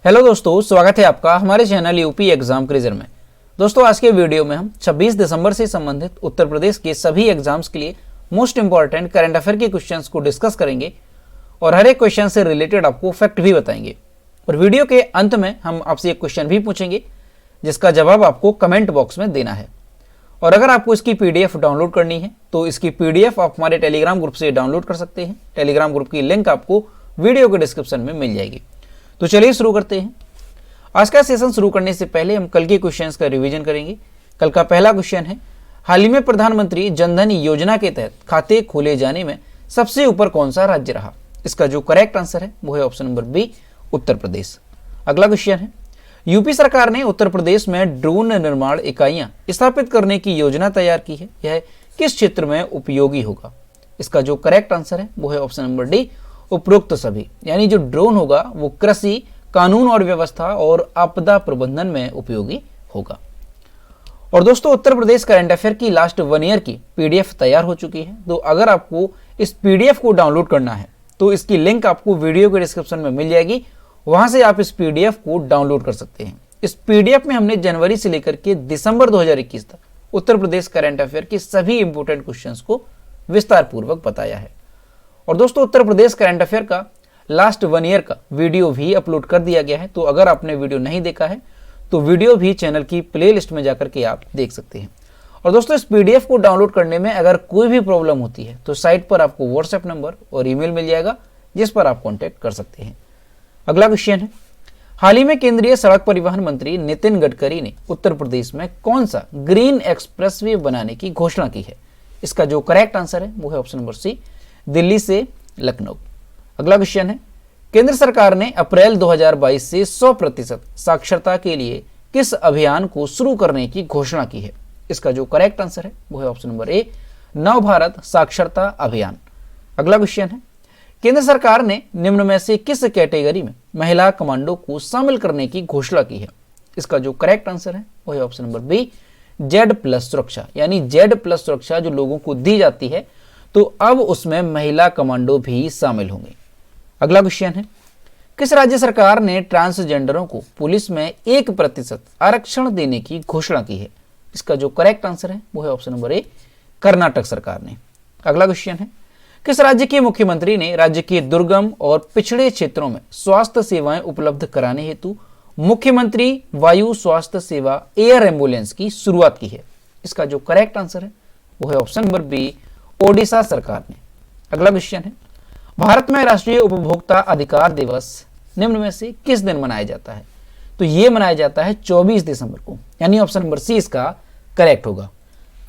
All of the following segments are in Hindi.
हेलो दोस्तों, स्वागत है आपका हमारे चैनल यूपी एग्जाम क्रिजर में। दोस्तों, आज के वीडियो में हम 26 दिसंबर से संबंधित उत्तर प्रदेश के सभी एग्जाम्स के लिए मोस्ट इंपॉर्टेंट करंट अफेयर के क्वेश्चंस को डिस्कस करेंगे और हर एक क्वेश्चन से रिलेटेड आपको फैक्ट भी बताएंगे। और वीडियो के अंत में हम आपसे एक क्वेश्चन भी पूछेंगे जिसका जवाब आपको कमेंट बॉक्स में देना है। और अगर आपको इसकी PDF डाउनलोड करनी है तो इसकी PDF आप हमारे टेलीग्राम ग्रुप से डाउनलोड कर सकते हैं। टेलीग्राम ग्रुप की लिंक आपको वीडियो के डिस्क्रिप्शन में मिल जाएगी। तो चलिए शुरू करते हैं। आज का सेशन शुरू करने से पहले हम कल के क्वेश्चंस का रिवीजन करेंगे। कल का पहला क्वेश्चन है, हाल ही में प्रधानमंत्री जनधन योजना के तहत खाते खोले जाने में सबसे ऊपर कौन सा राज्य रहा? इसका जो करेक्ट आंसर है वो है option number B, Uttar Pradesh. अगला क्वेश्चन है, यूपी सरकार ने उत्तर प्रदेश में ड्रोन निर्माण इकाइयां स्थापित करने की योजना तैयार की है। यह किस क्षेत्र में उपयोगी होगा? इसका जो करेक्ट आंसर है वो है ऑप्शन नंबर डी, उपरोक्त सभी। यानी जो ड्रोन होगा वो कृषि, कानून और व्यवस्था और आपदा प्रबंधन में उपयोगी होगा। और दोस्तों, उत्तर प्रदेश करंट अफेयर की लास्ट 1 ईयर की PDF तैयार हो चुकी है। तो अगर आपको इस PDF को डाउनलोड करना है तो इसकी लिंक आपको वीडियो के डिस्क्रिप्शन में मिल जाएगी। वहां से आप इस PDF को डाउनलोड कर सकते हैं। इस PDF में हमने जनवरी से लेकर के दिसंबर 2021 तक उत्तर प्रदेश करंट अफेयर के सभी इंपोर्टेंट क्वेश्चंस को विस्तार पूर्वक बताया है। और दोस्तों, उत्तर प्रदेश करंट अफेयर का लास्ट 1 ईयर का वीडियो भी अपलोड कर दिया गया है। तो अगर आपने वीडियो नहीं देखा है तो वीडियो भी चैनल की प्लेलिस्ट में जाकर के आप देख सकते हैं। और दोस्तों, इस PDF को डाउनलोड करने में अगर कोई भी प्रॉब्लम होती है तो साइट पर आपको WhatsApp नंबर और ईमेल मिल जाएगा जिस पर आप कॉन्टैक्ट कर सकते हैं। अगला क्वेश्चन है, हाल ही में केंद्रीय सड़क परिवहन मंत्री नितिन गडकरी ने उत्तर प्रदेश में कौन सा ग्रीन एक्सप्रेसवे बनाने की घोषणा की है? इसका जो करेक्ट आंसर है वो है ऑप्शन नंबर सी, दिल्ली से लखनऊ। अगला क्वेश्चन है, केंद्र सरकार ने अप्रैल 2022 से 100% साक्षरता के लिए किस अभियान को शुरू करने की घोषणा की है? इसका जो करेक्ट आंसर है वो है ऑप्शन नंबर ए, नव भारत साक्षरता अभियान। अगला क्वेश्चन है, केंद्र सरकार ने निम्न में से किस कैटेगरी में महिला कमांडो को शामिल करने की घोषणा की है? इसका जो करेक्ट आंसर है वो है ऑप्शन नंबर बी, Z+ सुरक्षा। यानी Z+ सुरक्षा जो लोगों को दी जाती है तो अब उसमें महिला कमांडो भी शामिल होंगे। अगला क्वेश्चन है, किस राज्य सरकार ने ट्रांसजेंडरों को पुलिस में 1% आरक्षण देने की घोषणा की है? इसका जो करेक्ट आंसर है वो है ऑप्शन नंबर ए, कर्नाटक सरकार ने। अगला क्वेश्चन है, किस राज्य के मुख्यमंत्री ने राज्य के दुर्गम और पिछड़े क्षेत्रों में स्वास्थ्य सेवाएं उपलब्ध कराने हेतु मुख्यमंत्री वायु स्वास्थ्य सेवा एयर एम्बुलेंस की शुरुआत की है? इसका जो करेक्ट आंसर है वो है ऑप्शन नंबर बी, ओडिशा सरकार ने। अगला क्वेश्चन है, भारत में राष्ट्रीय उपभोक्ता अधिकार दिवस निम्न में से किस दिन मनाया जाता है? तो ये मनाया जाता है 24 दिसंबर को। यानी ऑप्शन नंबर सी इसका करेक्ट होगा।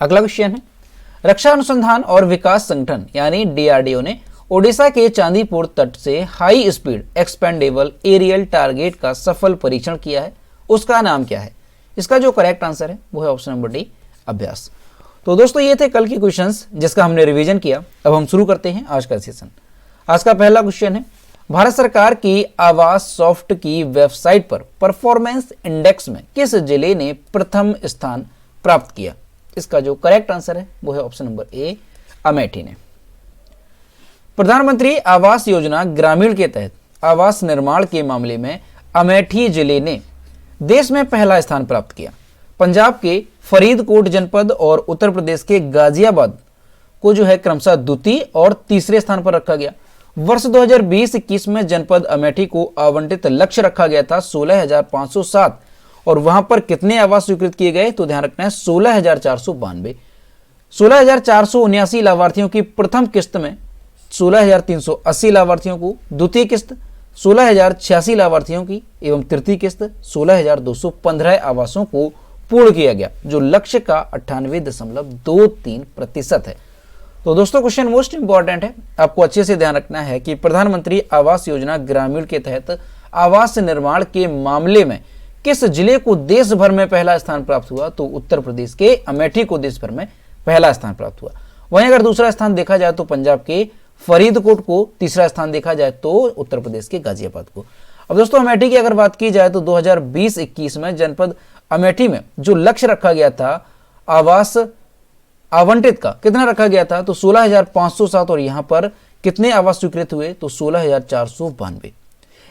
अगला क्वेश्चन है, रक्षा अनुसंधान और विकास संगठन यानी DRDO ने ओडिशा के चांदीपुर तट से high speed expendable aerial target का सफल परीक्षण किया है। उसका नाम क्या है? इसका जो करेक्ट आंसर है वो है ऑप्शन नंबर डी, अभ्यास। तो दोस्तों, ये थे कल के क्वेश्चंस जिसका हमने रिवीजन किया। अब हम शुरू करते हैं आज का सेशन। आज का पहला क्वेश्चन है, भारत सरकार की आवास सॉफ्ट की वेबसाइट पर परफॉर्मेंस इंडेक्स में किस जिले ने प्रथम स्थान प्राप्त किया? इसका जो करेक्ट आंसर है वो है ऑप्शन नंबर ए, अमेठी ने। प्रधानमंत्री आवास योजना ग्रामीण के तहत आवास निर्माण के मामले में अमेठी जिले ने देश में पहला स्थान प्राप्त किया। पंजाब के फरीदकोट जनपद और उत्तर प्रदेश के गाजियाबाद को जो है क्रमशः द्वितीय और तीसरे स्थान पर रखा गया। वर्ष 2020-21 में जनपद अमेठी को आवंटित लक्ष्य रखा गया था 16,507 और वहां पर कितने आवास स्वीकृत किए गए? तो ध्यान रखना है 16,492। 16,479 लाभार्थियों की प्रथम किस्त में 16,380 लाभार्थियों को, द्वितीय किस्त 16,086 लाभार्थियों की एवं तृतीय किस्त 16,215 आवासों को पूर्ण किया गया, जो लक्ष्य का 98.23% है। तो दोस्तों, क्वेश्चन मोस्ट इंपॉर्टेंट है, आपको अच्छे से ध्यान रखना है कि प्रधानमंत्री आवास योजना ग्रामीण के तहत आवास निर्माण के मामले में किस जिले को देश भर में पहला स्थान प्राप्त हुआ? तो उत्तर प्रदेश के अमेठी को देश भर में पहला स्थान प्राप्त हुआ। वहीं अगर दूसरा स्थान देखा जाए तो पंजाब के फरीदकोट को, तीसरा स्थान देखा जाए तो उत्तर प्रदेश के गाजियाबाद को। अब दोस्तों, अमेठी की अगर बात की जाए तो 2020-21 में जनपद अमेठी में जो लक्ष्य रखा गया था आवास आवंटित का, कितना रखा गया था? तो 16,507 और यहां पर कितने आवास स्वीकृत हुए? तो 16,492।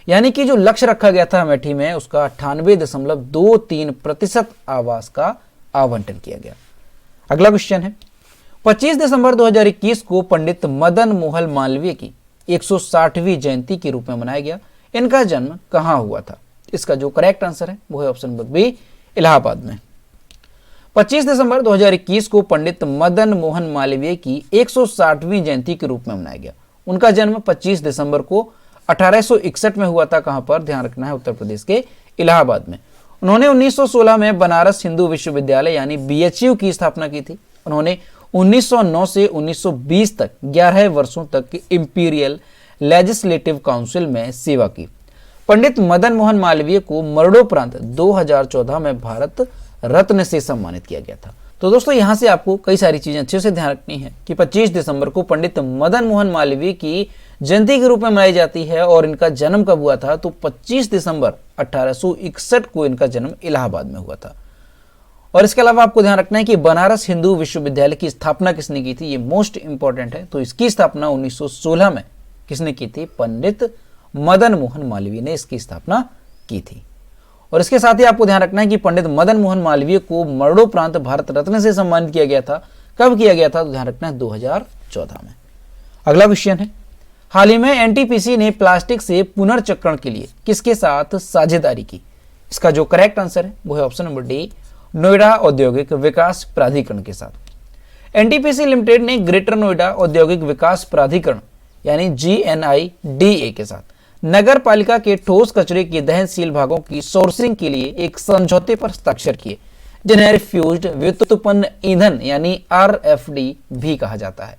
यानी कि जो लक्ष्य रखा गया था अमेठी में उसका 98.23% आवास का आवंटन किया गया। अगला क्वेश्चन है, 25 दिसंबर 2021 को पंडित मदन मोहन मालवीय की 160वीं जयंती के रूप में मनाया गया। इनका जन्म कहां हुआ था? इसका जो करेक्ट आंसर है वो है ऑप्शन नंबर बी, इलाहाबाद में। 25 दिसंबर 2021 को पंडित मदन मोहन मालवीय की 160वीं जयंती के रूप में मनाया गया। उनका जन्म 25 दिसंबर को 1861 में हुआ था। कहां पर? ध्यान रखना है, उत्तर प्रदेश के इलाहाबाद में। उन्होंने 1916 में बनारस हिंदू विश्वविद्यालय यानी BHU की स्थापना की थी। उन्होंने 1909 से 1920 तक 11 वर्षों तक इंपीरियल लेजिस्लेटिव काउंसिल में सेवा की। पंडित मदन मोहन मालवीय को मरणोपरांत 2014 में भारत रत्न से सम्मानित किया गया था। तो दोस्तों यहां से आपको कई सारी चीजें अच्छे से ध्यान रखनी है कि 25 दिसंबर को पंडित मदन मोहन मालवीय की जयंती के रूप में मनाई जाती है और इनका जन्म कब हुआ था? तो 25 दिसंबर 1861 को इनका जन्म इलाहाबाद में हुआ था। और इसके अलावा आपको ध्यान रखना है कि बनारस हिंदू विश्वविद्यालय की स्थापना किसने की थी? ये मोस्ट इंपॉर्टेंट है। तो इसकी स्थापना 1916 में किसने की थी? पंडित मदन मोहन मालवीय ने इसकी स्थापना की थी। और इसके साथ ही आपको ध्यान रखना है कि पंडित मदन मोहन मालवीय को मरणोपरांत भारत रत्न से सम्मानित किया गया था। कब किया गया था? तो ध्यान रखना है 2014 में। अगला क्वेश्चन है, हाल ही में NTPC ने प्लास्टिक से पुनर्चक्रण के लिए किसके साथ साझेदारी की? इसका जो करेक्ट आंसर है वो है ऑप्शन नंबर डी, नोएडा औद्योगिक विकास प्राधिकरण के साथ। NTPC लिमिटेड ने ग्रेटर नोएडा औद्योगिक विकास प्राधिकरण यानी GNIDA के साथ नगर पालिका के ठोस कचरे के दहनशील भागों की सोर्सिंग के लिए एक समझौते पर हस्ताक्षर किए, जिन्हें रिफ्यूज्ड व्युत्पन्न ईंधन यानी RFD भी कहा जाता है।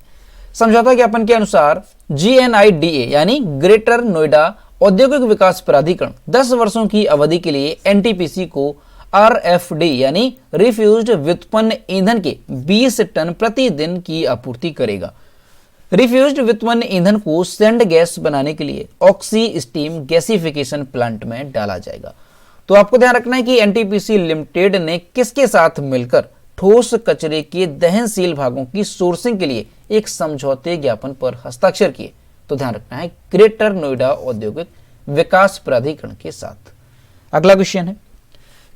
समझौता ज्ञापन के अनुसार GNIDA यानी ग्रेटर नोएडा औद्योगिक विकास प्राधिकरण 10 वर्षों की अवधि के लिए NTPC को RFD यानी रिफ्यूज्ड व्युत्पन्न ईंधन के 20 टन प्रतिदिन की आपूर्ति करेगा। रिफ्यूज्ड व्युत्पन्न ईंधन को सेंड गैस बनाने के लिए ऑक्सी स्टीम गैसिफिकेशन प्लांट में डाला जाएगा। तो आपको ध्यान रखना है कि NTPC लिमिटेड ने किसके साथ मिलकर ठोस कचरे के दहनशील भागों की सोर्सिंग के लिए एक समझौते ज्ञापन पर हस्ताक्षर किए? तो ध्यान रखना है ग्रेटर नोएडा औद्योगिक विकास प्राधिकरण के साथ। अगला क्वेश्चन है,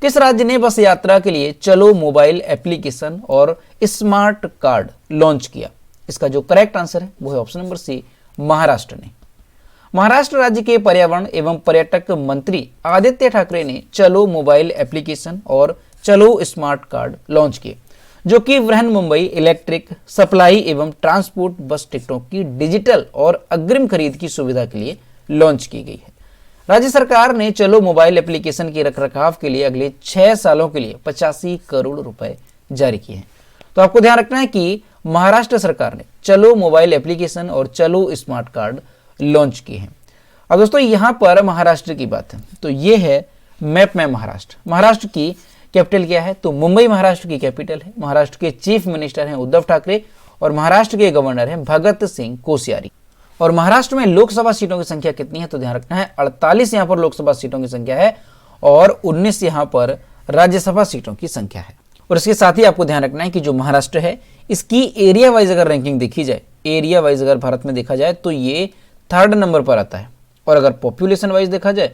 किस राज्य ने बस यात्रा के लिए चलो मोबाइल एप्लीकेशन और स्मार्ट कार्ड लॉन्च किया? इसका जो करेक्ट आंसर है वो है ऑप्शन नंबर सी, महाराष्ट्र ने। महाराष्ट्र राज्य के पर्यावरण एवं पर्यटक मंत्री आदित्य ठाकरे ने चलो मोबाइल एप्लीकेशन और चलो स्मार्ट कार्ड लॉन्च किए, जो कि वृहन मुंबई इलेक्ट्रिक सप्लाई एवं ट्रांसपोर्ट बस टिकटों की डिजिटल और अग्रिम खरीद की सुविधा के लिए लॉन्च की गई है। राज्य सरकार ने चलो मोबाइल एप्लीकेशन के रखरखाव के लिए अगले 6 सालों के लिए 85 करोड़ रुपए जारी किए हैं। तो आपको ध्यान रखना है कि महाराष्ट्र सरकार ने चलो मोबाइल एप्लीकेशन और चलो स्मार्ट कार्ड लॉन्च किए हैं। अब दोस्तों यहां पर महाराष्ट्र की बात है तो ये है मैप में महाराष्ट्र। महाराष्ट्र की कैपिटल क्या है? तो मुंबई महाराष्ट्र की कैपिटल है। महाराष्ट्र के चीफ मिनिस्टर हैं उद्धव ठाकरे और महाराष्ट्र के गवर्नर हैं भगत सिंह कोश्यारी। और महाराष्ट्र में लोकसभा सीटों की संख्या कितनी है? तो ध्यान रखना है 48 यहां पर लोकसभा सीटों की संख्या है और 19 यहां पर राज्यसभा सीटों की संख्या है। और इसके साथ ही आपको ध्यान रखना है कि जो महाराष्ट्र है इसकी एरिया वाइज अगर रैंकिंग देखी जाए, एरिया वाइज अगर भारत में देखा जाए तो ये 3rd नंबर पर आता है। और अगर पॉपुलेशन वाइज देखा जाए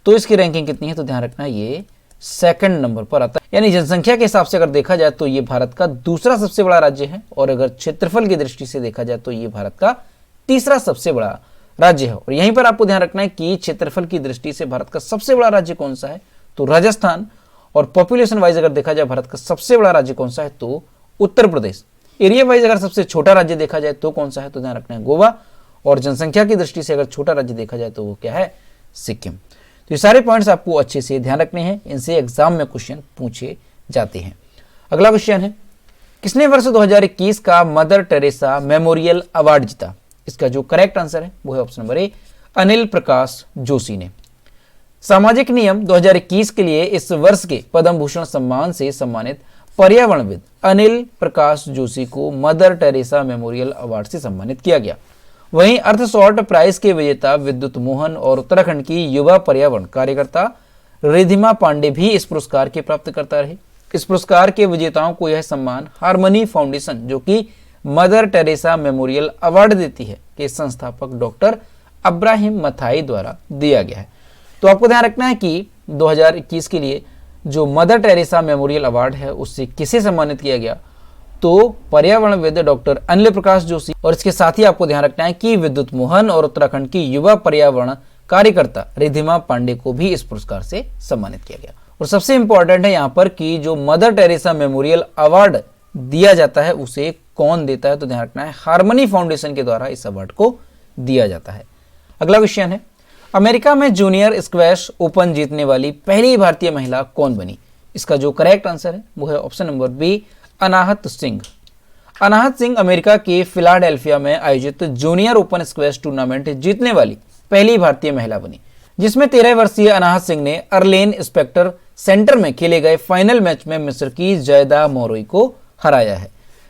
तो इसकी रैंकिंग कितनी है? तो ध्यान रखना है ये 2nd नंबर पर आता है। यानी जनसंख्या के हिसाब से अगर देखा जाए तो ये भारत का दूसरा सबसे बड़ा राज्य है और अगर क्षेत्रफल की दृष्टि से देखा जाए तो ये भारत का तीसरा सबसे बड़ा राज्य है। और यहीं पर आपको ध्यान रखना है कि क्षेत्रफल की दृष्टि से भारत का सबसे बड़ा राज्य कौन सा है? तो राजस्थान। और पॉपुलेशन वाइज अगर देखा जाए भारत का सबसे बड़ा राज्य कौन सा है? तो उत्तर प्रदेश। एरिया वाइज अगर सबसे छोटा राज्य देखा जाए तो कौन सा है? तो ध्यान रखना है गोवा। और जनसंख्या की दृष्टि से अगर छोटा राज्य देखा जाए तो वो क्या है? सिक्किम। तो ये सारे पॉइंट्स आपको अच्छे से ध्यान रखने हैं, इनसे एग्जाम में क्वेश्चन पूछे जाते हैं। अगला क्वेश्चन है, किसने वर्ष 2021 का मदर टेरेसा मेमोरियल अवार्ड जीता? इसका जो करेक्ट आंसर है वो है option number A, Anil Prakash Joshi ने। सामाजिक नियम 2021 के लिए इस वर्ष के पद्म भूषण सम्मान से सम्मानित पर्यावरणविद अनिल प्रकाश जोशी को मदर टेरेसा मेमोरियल अवार्ड से सम्मानित किया गया। वहीं अर्थ शॉर्ट प्राइज के विजेता विद्युत मोहन और उत्तराखंड की युवा पर्यावरण कार्यकर्ता रिधिमा पांडे भी इस पुरस्कार के प्राप्तकर्ता रहे। इस पुरस्कार के विजेताओं को यह सम्मान हार्मनी फाउंडेशन, जो कि मदर टेरेसा मेमोरियल अवार्ड देती है, के संस्थापक डॉक्टर अब्राहिम मथाई द्वारा दिया गया है। तो आपको ध्यान रखना है कि 2021 के लिए जो मदर टेरेसा मेमोरियल अवार्ड है उससे किसे सम्मानित किया गया, तो पर्यावरणविद डॉक्टर अनिल प्रकाश जोशी। और इसके साथ ही आपको ध्यान रखना है कि विद्युत मोहन और उत्तराखंड की युवा पर्यावरण कार्यकर्ता रिद्धिमा पांडे को भी इस पुरस्कार से सम्मानित किया गया। और सबसे इंपॉर्टेंट है यहाँ पर कि जो मदर टेरेसा मेमोरियल अवार्ड दिया जाता है उसे कौन देता है, तो ध्यान रखना है हार्मनी फाउंडेशन के द्वारा इस अवार्ड को दिया जाता है। अगला क्वेश्चन है, अमेरिका में जूनियर स्क्वैश ओपन जीतने वाली पहली भारतीय महिला कौन बनी? इसका जो करेक्ट आंसर है वो है option number B, Anahat Singh. Anahat Singh America के फिलाडेल्फिया में आयोजित जूनियर ओपन स्क्वैश टूर्नामेंट जीतने वाली पहली भारतीय महिला बनी, जिसमें 13 वर्षीय अनाहत सिंह ने अर्लेन स्पेक्टर सेंटर में खेले गए फाइनल मैच में मिस्र की जयदा मोरोई को हराया है,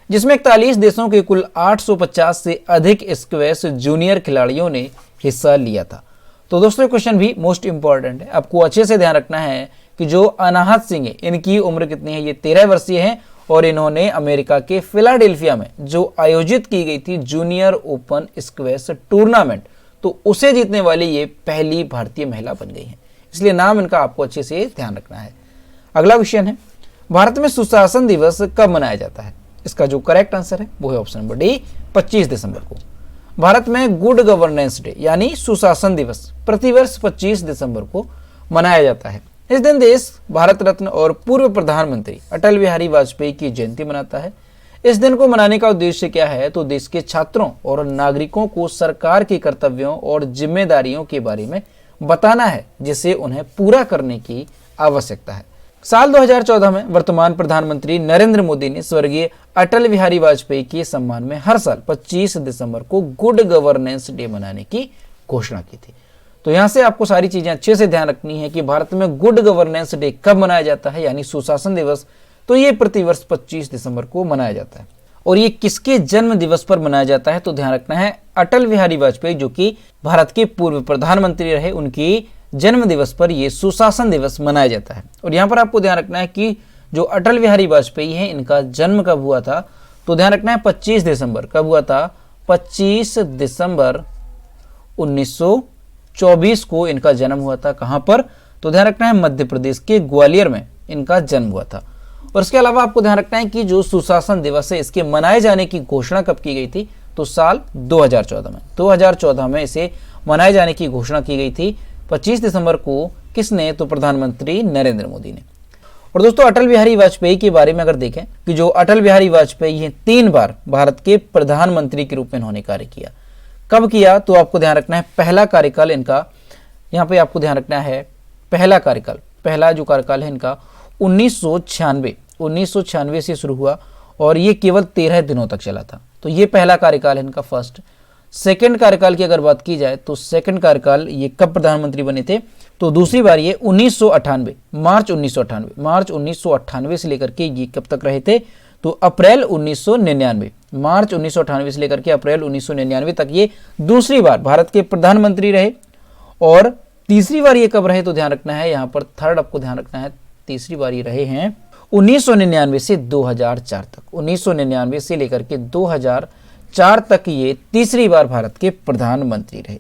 जिसमें 41 देशों के कुल 850 से अधिक स्क्वैश जूनियर खिलाड़ियों ने हिस्सा लिया था। तो दोस्तों क्वेश्चन भी मोस्ट इंपॉर्टेंट है, आपको अच्छे से ध्यान रखना है कि जो अनाहत सिंह है इनकी उम्र कितनी है, ये 13 वर्षीय है और इन्होंने अमेरिका के फिलाडेल्फिया में जो आयोजित की गई थी जूनियर ओपन स्क्वैश टूर्नामेंट, तो उसे जीतने वाली ये पहली भारतीय महिला बन गई है, इसलिए नाम इनका आपको अच्छे से ध्यान रखना है। अगला क्वेश्चन है, भारत में सुशासन दिवस कब मनाया जाता है? इसका जो करेक्ट आंसर है वो है ऑप्शन नंबर डी, 25 दिसंबर को। भारत में गुड गवर्नेंस डे यानी सुशासन दिवस प्रतिवर्ष 25 दिसंबर को मनाया जाता है। इस दिन देश भारत रत्न और पूर्व प्रधानमंत्री अटल बिहारी वाजपेयी की जयंती मनाता है। इस दिन को मनाने का उद्देश्य क्या है, तो देश के छात्रों और नागरिकों को सरकार के कर्तव्यों और जिम्मेदारियों के बारे में बताना है, जिसे उन्हें पूरा करने की आवश्यकता है। साल 2014 में वर्तमान प्रधानमंत्री नरेंद्र मोदी ने स्वर्गीय अटल बिहारी वाजपेयी के सम्मान में हर साल 25 दिसंबर को गुड गवर्नेंस डे मनाने की घोषणा की थी। तो यहाँ से आपको सारी चीजें अच्छे से ध्यान रखनी है कि भारत में गुड गवर्नेंस डे कब मनाया जाता है, यानी सुशासन दिवस, तो ये प्रतिवर्ष 25 दिसंबर को मनाया जाता है। और ये किसके जन्म दिवस पर मनाया जाता है, तो ध्यान रखना है अटल बिहारी वाजपेयी जो कि भारत के पूर्व प्रधानमंत्री रहे, उनकी जन्म दिवस पर यह सुशासन दिवस मनाया जाता है। और यहाँ पर आपको ध्यान रखना है कि जो अटल बिहारी वाजपेयी है इनका जन्म कब हुआ था, तो ध्यान रखना है 25 दिसंबर कब हुआ था, 25 दिसंबर 1924 को इनका जन्म हुआ था। कहां पर, तो ध्यान रखना है मध्य प्रदेश के ग्वालियर में इनका जन्म हुआ था। और इसके अलावा आपको ध्यान रखना है कि जो सुशासन दिवस है इसके मनाए जाने की घोषणा कब की गई थी, तो साल 2014 में इसे मनाए जाने की घोषणा की गई थी 25 दिसंबर को। किसने, तो प्रधानमंत्री नरेंद्र मोदी ने। और दोस्तों अटल बिहारी वाजपेयी के बारे में अगर देखें कि जो अटल बिहारी वाजपेयी हैं 3 बार भारत के प्रधानमंत्री के रूप में इन्होंने कार्य किया। कब किया, तो आपको ध्यान रखना है पहला कार्यकाल इनका, यहाँ पे आपको ध्यान रखना है पहला जो कार्यकाल है इनका 1996 से शुरू हुआ और ये केवल 13 दिनों तक चला था। तो ये पहला कार्यकाल है इनका फर्स्ट। सेकंड कार्यकाल की अगर बात की जाए तो सेकंड कार्यकाल ये कब प्रधानमंत्री बने थे, तो दूसरी बार ये 1998 मार्च 1998 से लेकर के ये कब तक रहे थे, तो अप्रैल 1999, मार्च 1998 से लेकर के अप्रैल 1999 तक ये दूसरी बार भारत के प्रधानमंत्री रहे। और तीसरी बार ये कब रहे, तो ध्यान रखना है यहाँ पर थर्ड आपको ध्यान रखना है, तीसरी बार ये रहे हैं 1999 से 2004 तक, 1999 से लेकर के 2004 तक ये तीसरी बार भारत के प्रधानमंत्री रहे।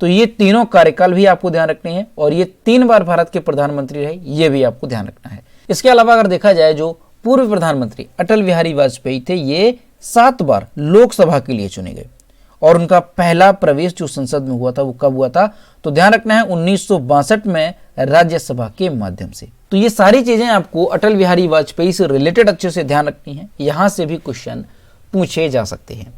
तो ये तीनों कार्यकाल भी आपको ध्यान रखने हैं और ये 3 बार भारत के प्रधानमंत्री रहे, ये भी आपको ध्यान रखना है। इसके अलावा अगर देखा जाए जो पूर्व प्रधानमंत्री अटल बिहारी वाजपेयी थे ये 7 बार लोकसभा के लिए चुने गए और उनका पहला प्रवेश जो संसद में हुआ था वो कब हुआ था, तो ध्यान रखना है 1962 में राज्यसभा के माध्यम से। तो ये सारी चीजें आपको अटल बिहारी वाजपेयी से रिलेटेड अच्छे से ध्यान रखनी है, यहां से भी क्वेश्चन पूछे जा सकते हैं।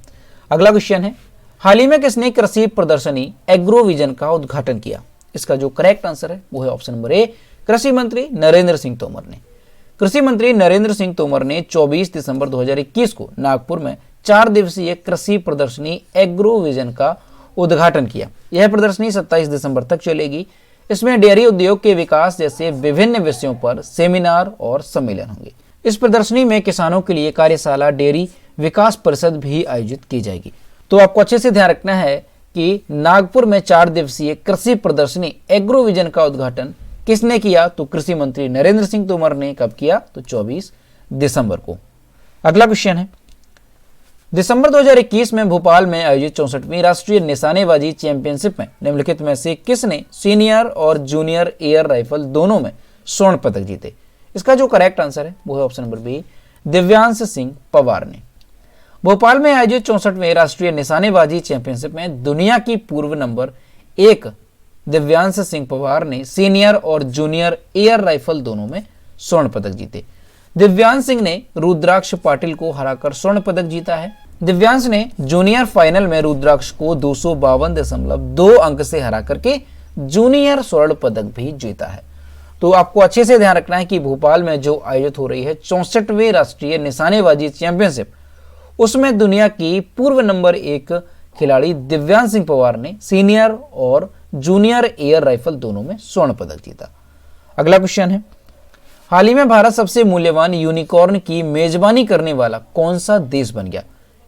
अगला क्वेश्चन है, हाल ही में किसने कृषि प्रदर्शनी एग्रोविजन का उद्घाटन किया? इसका जो करेक्ट आंसर है वो है ऑप्शन नंबर ए, कृषि मंत्री नरेंद्र सिंह तोमर ने। कृषि मंत्री नरेंद्र सिंह तोमर ने 24 दिसंबर 2021 को नागपुर में 4 दिवसीय कृषि प्रदर्शनी एग्रोविजन का उद्घाटन किया। यह प्रदर्शनी 27 दिसंबर तक चलेगी। इसमें डेयरी उद्योग के विकास जैसे विभिन्न विषयों पर सेमिनार और सम्मेलन होंगे। इस प्रदर्शनी में किसानों के लिए कार्यशाला, डेयरी विकास परिषद भी आयोजित की जाएगी। तो आपको अच्छे से ध्यान रखना है कि नागपुर में 4 दिवसीय कृषि प्रदर्शनी एग्रोविजन का उद्घाटन किसने किया, तो कृषि मंत्री नरेंद्र सिंह तोमर ने। कब किया, तो 24 दिसंबर को। अगला क्वेश्चन है, दिसंबर 2021 में भोपाल में आयोजित 64वीं राष्ट्रीय निशानेबाजी चैंपियनशिप में निम्नलिखित में से किसने सीनियर और जूनियर एयर राइफल दोनों में स्वर्ण पदक जीते? इसका जो करेक्ट आंसर है वो है option number B, Divyansh Singh Pawar ने। भोपाल में आयोजित 64वें राष्ट्रीय निशानेबाजी चैंपियनशिप में दुनिया की पूर्व नंबर 1 दिव्यांश सिंह पवार ने सीनियर और जूनियर एयर राइफल दोनों में स्वर्ण पदक जीते। दिव्यांश सिंह ने रुद्राक्ष पाटिल को हराकर स्वर्ण पदक जीता है। दिव्यांश ने जूनियर फाइनल में रुद्राक्ष को 252.2 अंक से हरा करके जूनियर स्वर्ण पदक भी जीता है। तो आपको अच्छे से ध्यान रखना है कि भोपाल में जो आयोजित हो रही है 64वीं राष्ट्रीय निशानेबाजी चैंपियनशिप, उसमें दुनिया की पूर्व नंबर 1 खिलाड़ी दिव्यांश सिंह पवार ने सीनियर और जूनियर एयर राइफल दोनों में स्वर्ण पदक जीता। अगला क्वेश्चन है, हाल ही में भारत सबसे मूल्यवान यूनिकॉर्न की मेजबानी करने वाला कौन सा देश बन गया?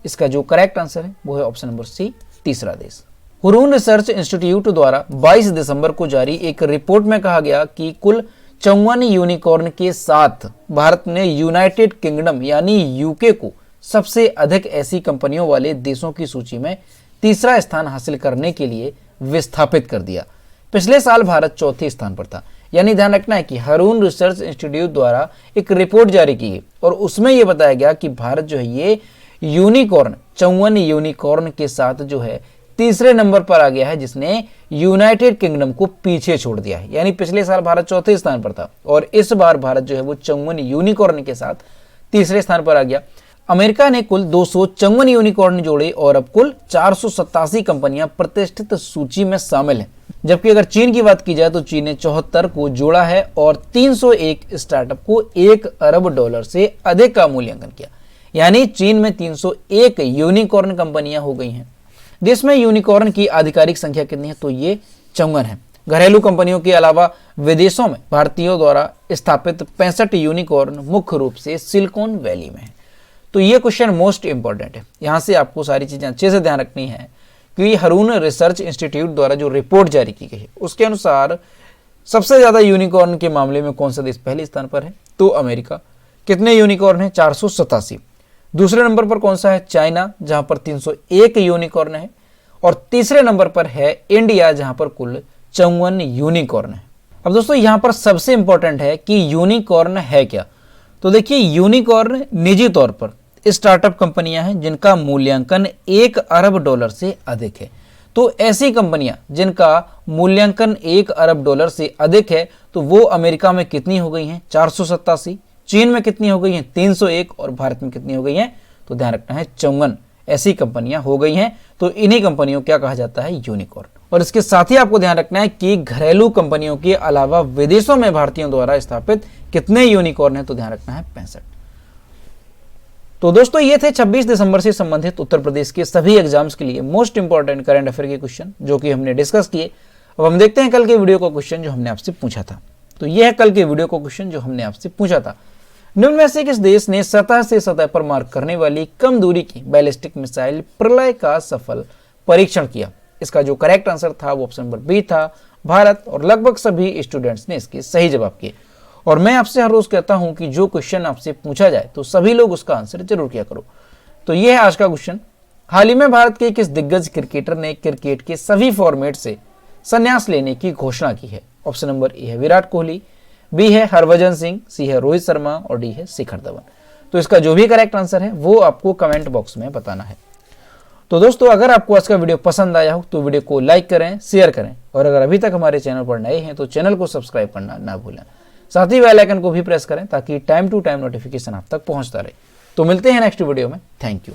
इसका जो करेक्ट आंसर है वो है ऑप्शन नंबर सी, तीसरा देश। हुरून रिसर्च इंस्टीट्यूट द्वारा 22 दिसंबर को जारी एक रिपोर्ट में कहा गया कि कुल 54 यूनिकॉर्न के साथ भारत ने यूनाइटेड किंगडम यानी यूके को सबसे अधिक ऐसी कंपनियों वाले देशों की सूची में तीसरा स्थान हासिल करने के लिए विस्थापित कर दिया। पिछले साल भारत चौथे स्थान पर था। यानी ध्यान रखना है कि हुरून रिसर्च इंस्टीट्यूट द्वारा एक रिपोर्ट जारी की गई और उसमें यह बताया गया कि भारत जो है ये यूनिकॉर्न 54 यूनिकॉर्न के साथ जो है तीसरे नंबर पर आ गया है, जिसने यूनाइटेड किंगडम को पीछे छोड़ दिया है। यानी पिछले साल भारत चौथे स्थान पर था और इस बार भारत जो है वो 54 यूनिकॉर्न के साथ तीसरे स्थान पर आ गया। अमेरिका ने कुल 254 यूनिकॉर्न जोड़े और अब कुल 487 कंपनियां प्रतिष्ठित सूची में शामिल हैं। जबकि अगर चीन की बात की जाए तो चीन ने 74 को जोड़ा है और 301 स्टार्टअप को $1 अरब से अधिक का मूल्यांकन किया। यानी चीन में 301 यूनिकॉर्न कंपनियां हो गई हैं। देश में यूनिकॉर्न की आधिकारिक संख्या कितनी है? तो ये 54 है। घरेलू कंपनियों के अलावा विदेशों में भारतीयों द्वारा स्थापित 65 यूनिकॉर्न मुख्य रूप से सिलिकॉन वैली में है। तो ये क्वेश्चन मोस्ट इंपॉर्टेंट है। यहाँ से आपको सारी चीजें अच्छे से ध्यान रखनी है कि हुरून रिसर्च इंस्टीट्यूट द्वारा जो रिपोर्ट जारी की गई है उसके अनुसार सबसे ज्यादा यूनिकॉर्न के मामले में कौन सा देश पहले स्थान पर है? तो अमेरिका। कितने यूनिकॉर्न है? 487। दूसरे नंबर पर कौन सा है? चाइना, जहां पर 301 यूनिकॉर्न है। और तीसरे नंबर पर है इंडिया, जहां पर कुल 54 यूनिकॉर्न है। अब दोस्तों यहां पर सबसे इंपॉर्टेंट है कि यूनिकॉर्न है क्या। तो देखिए, यूनिकॉर्न निजी तौर पर स्टार्टअप कंपनियां हैं जिनका मूल्यांकन $1 अरब से अधिक है। तो ऐसी कंपनियां जिनका मूल्यांकन $1 अरब से अधिक है, तो वो अमेरिका में कितनी हो गई हैं? 487। चीन में कितनी हो गई हैं? 301। और भारत में कितनी हो गई हैं? तो ध्यान रखना है 54 ऐसी कंपनियां हो गई हैं। तो इन्हीं कंपनियों क्या कहा जाता है? यूनिकॉर्न। और इसके साथ ही आपको ध्यान रखना है कि घरेलू कंपनियों के अलावा विदेशों में भारतीयों द्वारा स्थापित कितने यूनिकॉर्न है? तो ध्यान रखना है 65। तो दोस्तों ये थे 26 दिसंबर से संबंधित उत्तर प्रदेश के सभी एग्जाम्स के लिए मोस्ट इंपॉर्टेंट करंट अफेयर के क्वेश्चन जो कि हमने डिस्कस किए। अब हम देखते हैं कल के वीडियो का क्वेश्चन जो हमने आपसे पूछा था। तो यह है कल के वीडियो का क्वेश्चन जो हमने आपसे पूछा था। निम्न में से किस देश ने सतह से सतह पर मार करने वाली कम दूरी की बैलिस्टिक मिसाइल प्रलय का सफल परीक्षण किया? इसका जो करेक्ट आंसर था वो ऑप्शन नंबर बी था, भारत। और लगभग सभी स्टूडेंट्स ने इसके सही जवाब किए। और मैं आपसे हर रोज कहता हूं कि जो क्वेश्चन आपसे पूछा जाए तो सभी लोग उसका आंसर जरूर किया करो। तो ये है आज का क्वेश्चन। हाल ही में भारत के किस दिग्गज क्रिकेटर ने क्रिकेट के सभी फॉर्मेट से संन्यास लेने की घोषणा की है? ऑप्शन नंबर ए है विराट कोहली, बी है हरभजन सिंह, सी है रोहित शर्मा और डी है शिखर धवन। तो इसका जो भी करेक्ट आंसर है वो आपको कमेंट बॉक्स में बताना है। तो दोस्तों अगर आपको आज का वीडियो पसंद आया हो तो वीडियो को लाइक करें, शेयर करें और अगर अभी तक हमारे चैनल पर नए हैं तो चैनल को सब्सक्राइब करना ना भूलें। साथ ही बेल आइकन को भी प्रेस करें ताकि टाइम टू टाइम नोटिफिकेशन आप तक पहुंचता रहे। तो मिलते हैं नेक्स्ट वीडियो में। Thank you.